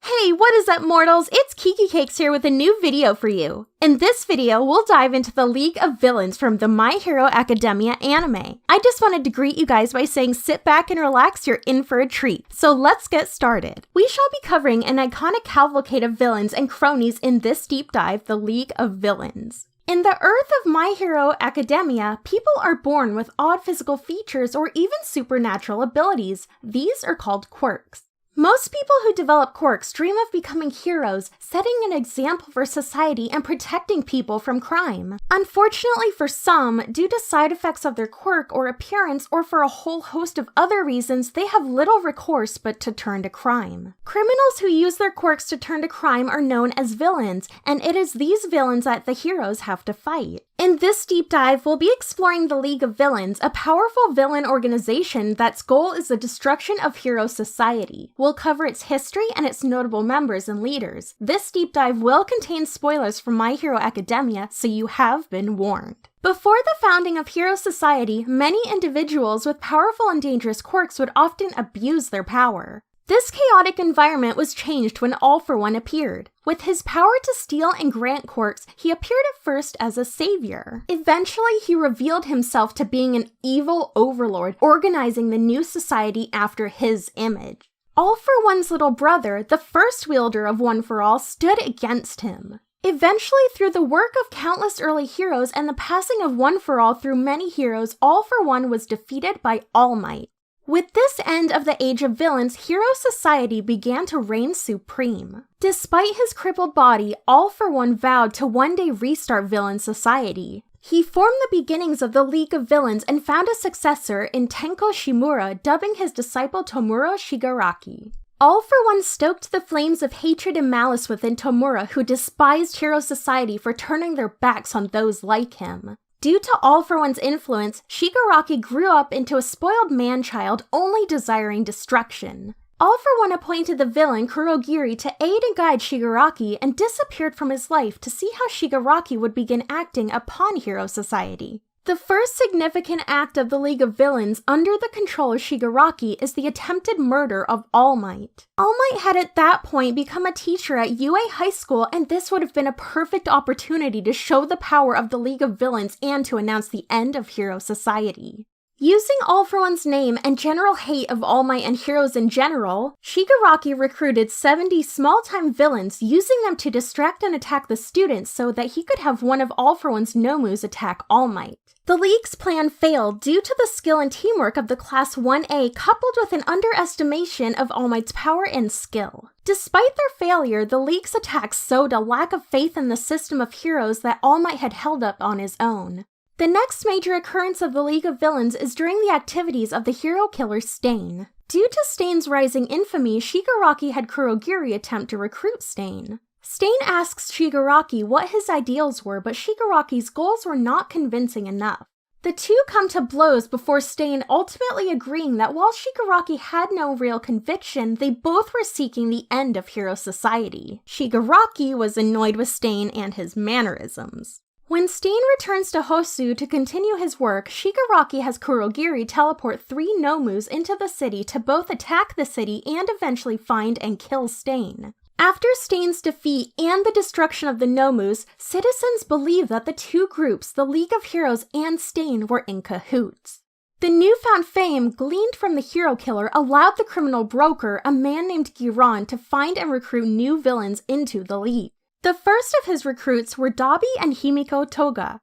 Hey, what is up, mortals? It's Kiki Cakes here with a new video for you. In this video, we'll dive into the League of Villains from the My Hero Academia anime. I just wanted to greet you guys by saying sit back and relax, you're in for a treat. So let's get started. We shall be covering an iconic cavalcade of villains and cronies in this deep dive, the League of Villains. In the Earth of My Hero Academia, people are born with odd physical features or even supernatural abilities. These are called quirks. Most people who develop quirks dream of becoming heroes, setting an example for society and protecting people from crime. Unfortunately for some, due to side effects of their quirk or appearance or for a whole host of other reasons, they have little recourse but to turn to crime. Criminals who use their quirks to turn to crime are known as villains, and it is these villains that the heroes have to fight. In this deep dive, we'll be exploring the League of Villains, a powerful villain organization that's goal is the destruction of hero society. We'll cover its history and its notable members and leaders. This deep dive will contain spoilers from My Hero Academia, so you have been warned. Before the founding of Hero Society, many individuals with powerful and dangerous quirks would often abuse their power. This chaotic environment was changed when All For One appeared. With his power to steal and grant quirks, he appeared at first as a savior. Eventually, he revealed himself to being an evil overlord, organizing the new society after his image. All For One's little brother, the first wielder of One For All, stood against him. Eventually, through the work of countless early heroes and the passing of One For All through many heroes, All For One was defeated by All Might. With this end of the Age of Villains, Hero Society began to reign supreme. Despite his crippled body, All For One vowed to one day restart Villain Society. He formed the beginnings of the League of Villains and found a successor in Tenko Shimura, dubbing his disciple Tomura Shigaraki. All For One stoked the flames of hatred and malice within Tomura, who despised Hero Society for turning their backs on those like him. Due to All For One's influence, Shigaraki grew up into a spoiled man-child only desiring destruction. All For One appointed the villain Kurogiri to aid and guide Shigaraki and disappeared from his life to see how Shigaraki would begin acting upon Hero Society. The first significant act of the League of Villains under the control of Shigaraki is the attempted murder of All Might. All Might had at that point become a teacher at UA High School, and this would have been a perfect opportunity to show the power of the League of Villains and to announce the end of Hero Society. Using All For One's name and general hate of All Might and heroes in general, Shigaraki recruited 70 small-time villains, using them to distract and attack the students so that he could have one of All For One's Nomus attack All Might. The League's plan failed due to the skill and teamwork of the Class 1A coupled with an underestimation of All Might's power and skill. Despite their failure, the League's attacks showed a lack of faith in the system of heroes that All Might had held up on his own. The next major occurrence of the League of Villains is during the activities of the hero killer Stain. Due to Stain's rising infamy, Shigaraki had Kurogiri attempt to recruit Stain. Stain asks Shigaraki what his ideals were, but Shigaraki's goals were not convincing enough. The two come to blows before Stain ultimately agreeing that while Shigaraki had no real conviction, they both were seeking the end of Hero Society. Shigaraki was annoyed with Stain and his mannerisms. When Stain returns to Hosu to continue his work, Shigaraki has Kurogiri teleport 3 Nomus into the city to both attack the city and eventually find and kill Stain. After Stain's defeat and the destruction of the Nomus, citizens believe that the two groups, the League of Heroes and Stain, were in cahoots. The newfound fame gleaned from the hero killer allowed the criminal broker, a man named Giron, to find and recruit new villains into the League. The first of his recruits were Dabi and Himiko Toga.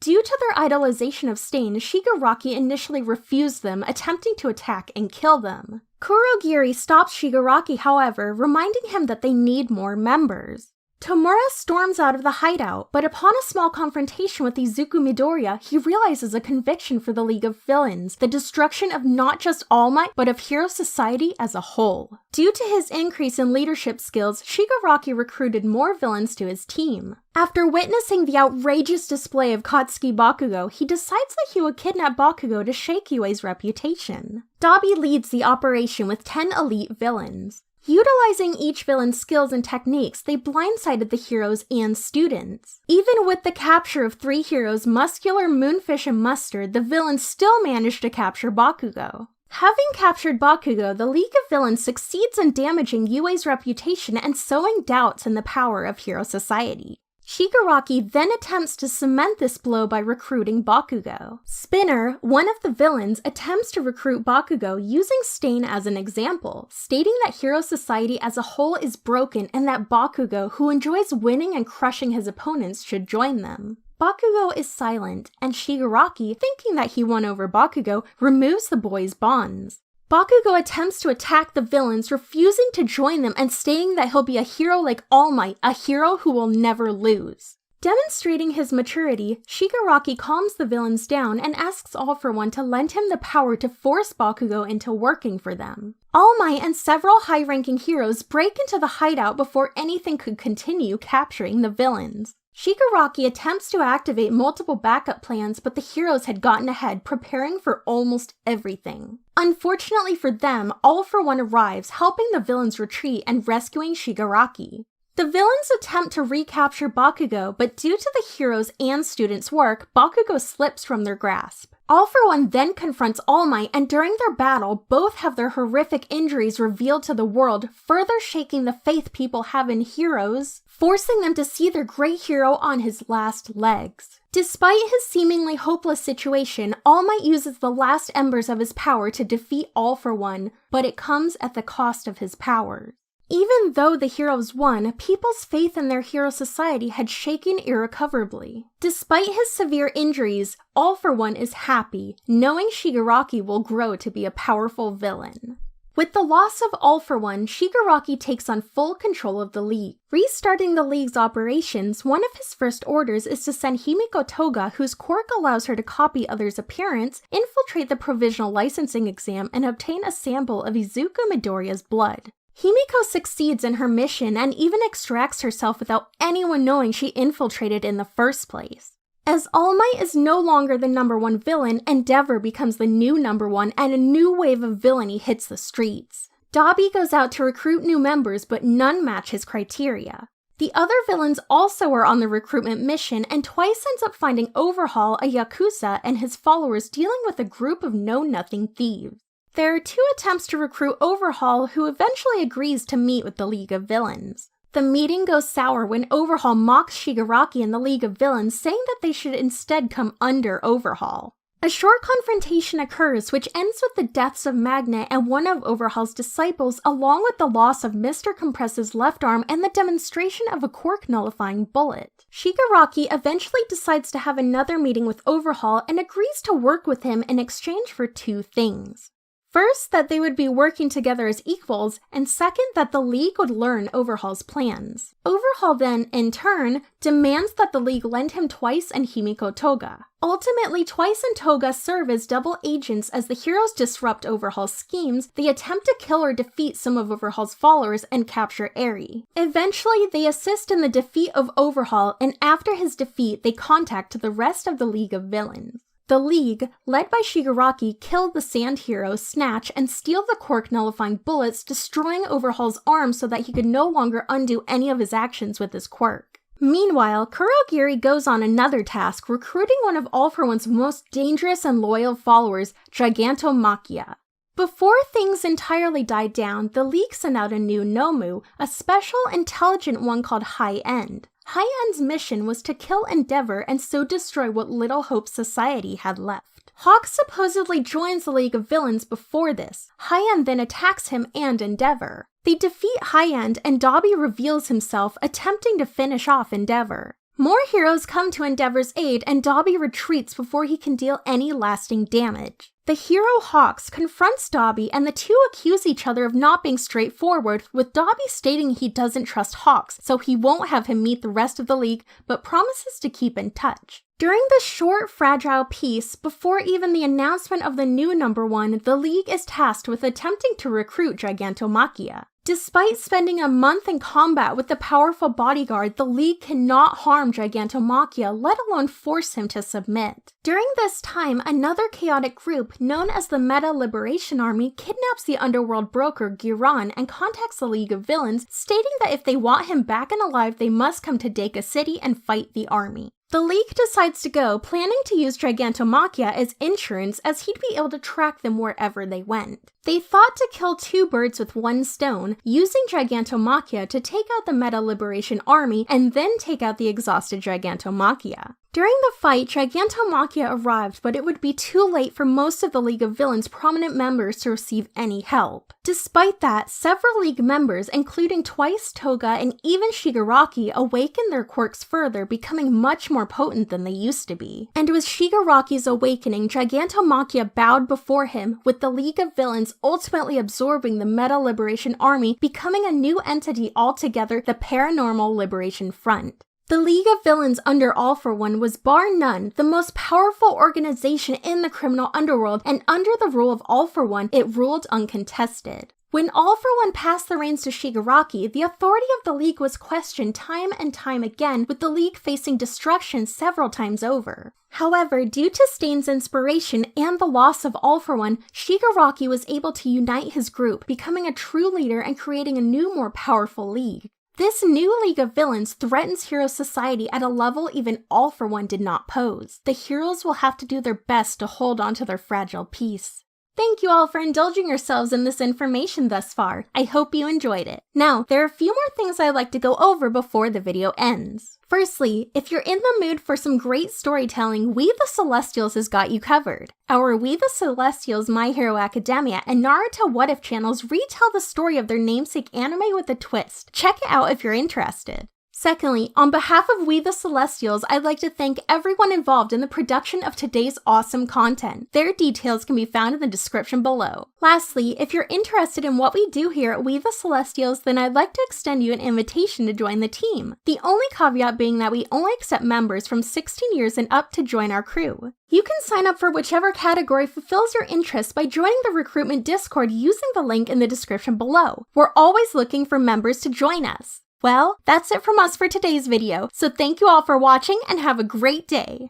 Due to their idolization of Stain, Shigaraki initially refused them, attempting to attack and kill them. Kurogiri stops Shigaraki, however, reminding him that they need more members. Tomura storms out of the hideout, but upon a small confrontation with Izuku Midoriya, he realizes a conviction for the League of Villains, the destruction of not just All Might, but of Hero Society as a whole. Due to his increase in leadership skills, Shigaraki recruited more villains to his team. After witnessing the outrageous display of Katsuki Bakugo, he decides that he would kidnap Bakugo to shake Yue's reputation. Dabi leads the operation with 10 elite villains. Utilizing each villain's skills and techniques, they blindsided the heroes and students. Even with the capture of 3 heroes, Muscular, Moonfish, and Mustard, the villains still managed to capture Bakugo. Having captured Bakugo, the League of Villains succeeds in damaging Yue's reputation and sowing doubts in the power of Hero Society. Shigaraki then attempts to cement this blow by recruiting Bakugo. Spinner, one of the villains, attempts to recruit Bakugo using Stain as an example, stating that Hero Society as a whole is broken and that Bakugo, who enjoys winning and crushing his opponents, should join them. Bakugo is silent, and Shigaraki, thinking that he won over Bakugo, removes the boys' bonds. Bakugo attempts to attack the villains, refusing to join them and stating that he'll be a hero like All Might, a hero who will never lose. Demonstrating his maturity, Shigaraki calms the villains down and asks All For One to lend him the power to force Bakugo into working for them. All Might and several high-ranking heroes break into the hideout before anything could continue capturing the villains. Shigaraki attempts to activate multiple backup plans, but the heroes had gotten ahead, preparing for almost everything. Unfortunately for them, All For One arrives, helping the villains retreat and rescuing Shigaraki. The villains attempt to recapture Bakugo, but due to the heroes' and students' work, Bakugo slips from their grasp. All For One then confronts All Might, and during their battle, both have their horrific injuries revealed to the world, further shaking the faith people have in heroes, forcing them to see their great hero on his last legs. Despite his seemingly hopeless situation, All Might uses the last embers of his power to defeat All For One, but it comes at the cost of his powers. Even though the heroes won, people's faith in their hero society had shaken irrecoverably. Despite his severe injuries, All For One is happy, knowing Shigaraki will grow to be a powerful villain. With the loss of All For One, Shigaraki takes on full control of the League. Restarting the League's operations, one of his first orders is to send Himiko Toga, whose quirk allows her to copy others' appearance, infiltrate the provisional licensing exam, and obtain a sample of Izuku Midoriya's blood. Himiko succeeds in her mission and even extracts herself without anyone knowing she infiltrated in the first place. As All Might is no longer the #1 villain, Endeavor becomes the new #1 and a new wave of villainy hits the streets. Dabi goes out to recruit new members, but none match his criteria. The other villains also are on the recruitment mission, and Twice ends up finding Overhaul, a Yakuza, and his followers dealing with a group of know-nothing thieves. There are 2 attempts to recruit Overhaul, who eventually agrees to meet with the League of Villains. The meeting goes sour when Overhaul mocks Shigaraki and the League of Villains, saying that they should instead come under Overhaul. A short confrontation occurs, which ends with the deaths of Magnet and one of Overhaul's disciples, along with the loss of Mr. Compress's left arm and the demonstration of a quirk-nullifying bullet. Shigaraki eventually decides to have another meeting with Overhaul and agrees to work with him in exchange for 2 things. First, that they would be working together as equals, and second, that the League would learn Overhaul's plans. Overhaul then, in turn, demands that the League lend him Twice and Himiko Toga. Ultimately, Twice and Toga serve as double agents as the heroes disrupt Overhaul's schemes. They attempt to kill or defeat some of Overhaul's followers and capture Eri. Eventually, they assist in the defeat of Overhaul, and after his defeat, they contact the rest of the League of Villains. The League, led by Shigaraki, kill the Sand Hero, Snatch, and steal the quirk-nullifying bullets, destroying Overhaul's arm so that he could no longer undo any of his actions with his quirk. Meanwhile, Kurogiri goes on another task, recruiting one of All For One's most dangerous and loyal followers, Gigantomachia. Before things entirely die down, the League sent out a new Nomu, a special, intelligent one called High End. High End's mission was to kill Endeavor and so destroy what little hope society had left. Hawk supposedly joins the League of Villains before this. High End then attacks him and Endeavor. They defeat High End, and Dabi reveals himself, attempting to finish off Endeavor. More heroes come to Endeavor's aid, and Dabi retreats before he can deal any lasting damage. The hero Hawks confronts Dabi, and the 2 accuse each other of not being straightforward, with Dabi stating he doesn't trust Hawks, so he won't have him meet the rest of the League, but promises to keep in touch. During the short, fragile peace, before even the announcement of the new #1, the League is tasked with attempting to recruit Gigantomachia. Despite spending a month in combat with the powerful bodyguard, the League cannot harm Gigantomachia, let alone force him to submit. During this time, another chaotic group, known as the Meta Liberation Army, kidnaps the underworld broker Giran and contacts the League of Villains, stating that if they want him back and alive, they must come to Deka City and fight the army. The League decides to go, planning to use Gigantomachia as insurance as he'd be able to track them wherever they went. They thought to kill two birds with one stone, using Gigantomachia to take out the Meta Liberation Army and then take out the exhausted Gigantomachia. During the fight, Gigantomachia arrived, but it would be too late for most of the League of Villains' prominent members to receive any help. Despite that, several League members, including Twice Toga and even Shigaraki, awakened their quirks further, becoming much more potent than they used to be. And with Shigaraki's awakening, Gigantomachia bowed before him, with the League of Villains ultimately absorbing the Meta Liberation Army, becoming a new entity altogether, the Paranormal Liberation Front. The League of Villains under All For One was bar none the most powerful organization in the criminal underworld, and under the rule of All For One, it ruled uncontested. When All For One passed the reins to Shigaraki, the authority of the League was questioned time and time again, with the League facing destruction several times over. However, due to Stain's inspiration and the loss of All For One, Shigaraki was able to unite his group, becoming a true leader and creating a new, more powerful League. This new League of Villains threatens Hero Society at a level even All For One did not pose. The heroes will have to do their best to hold on to their fragile peace. Thank you all for indulging yourselves in this information thus far. I hope you enjoyed it. Now, there are a few more things I'd like to go over before the video ends. Firstly, if you're in the mood for some great storytelling, We the Celestials has got you covered. Our We the Celestials, My Hero Academia, and Naruto What If channels retell the story of their namesake anime with a twist. Check it out if you're interested. Secondly, on behalf of We the Celestials, I'd like to thank everyone involved in the production of today's awesome content. Their details can be found in the description below. Lastly, if you're interested in what we do here at We the Celestials, then I'd like to extend you an invitation to join the team. The only caveat being that we only accept members from 16 years and up to join our crew. You can sign up for whichever category fulfills your interest by joining the recruitment Discord using the link in the description below. We're always looking for members to join us. Well, that's it from us for today's video, so thank you all for watching and have a great day!